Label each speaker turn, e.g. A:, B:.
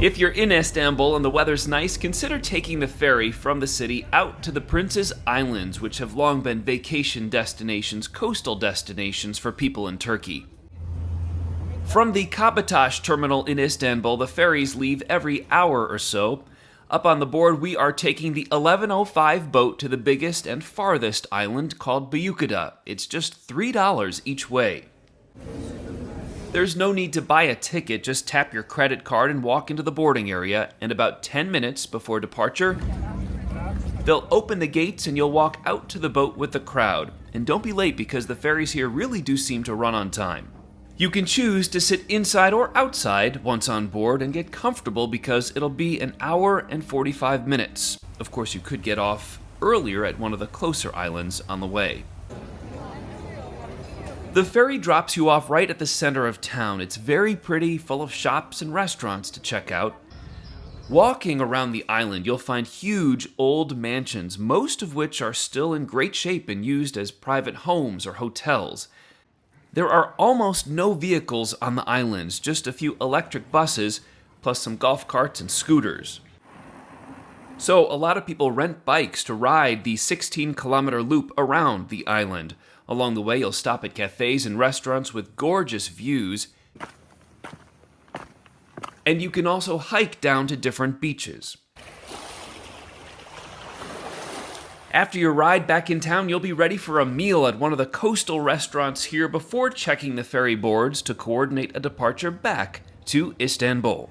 A: If you're in Istanbul and the weather's nice, consider taking the ferry from the city out to the Prince's Islands, which have long been vacation destinations, coastal destinations for people in Turkey. From the Kabatas terminal in Istanbul, the ferries leave every hour or so. Up on the board, we are taking the 11:05 boat to the biggest and farthest island called Buyukada. It's just $3 each way. There's no need to buy a ticket, just tap your credit card and walk into the boarding area, and about 10 minutes before departure, they'll open the gates and you'll walk out to the boat with the crowd. And don't be late because the ferries here really do seem to run on time. You can choose to sit inside or outside once on board and get comfortable because it'll be an hour and 45 minutes. Of course, you could get off earlier at one of the closer islands on the way. The ferry drops you off right at the center of town. It's very pretty, full of shops and restaurants to check out. Walking around the island, you'll find huge old mansions, most of which are still in great shape and used as private homes or hotels. There are almost no vehicles on the islands, just a few electric buses, plus some golf carts and scooters. So a lot of people rent bikes to ride the 16-kilometer loop around the island. Along the way, you'll stop at cafes and restaurants with gorgeous views. And you can also hike down to different beaches. After your ride back in town, you'll be ready for a meal at one of the coastal restaurants here before checking the ferry boards to coordinate a departure back to Istanbul.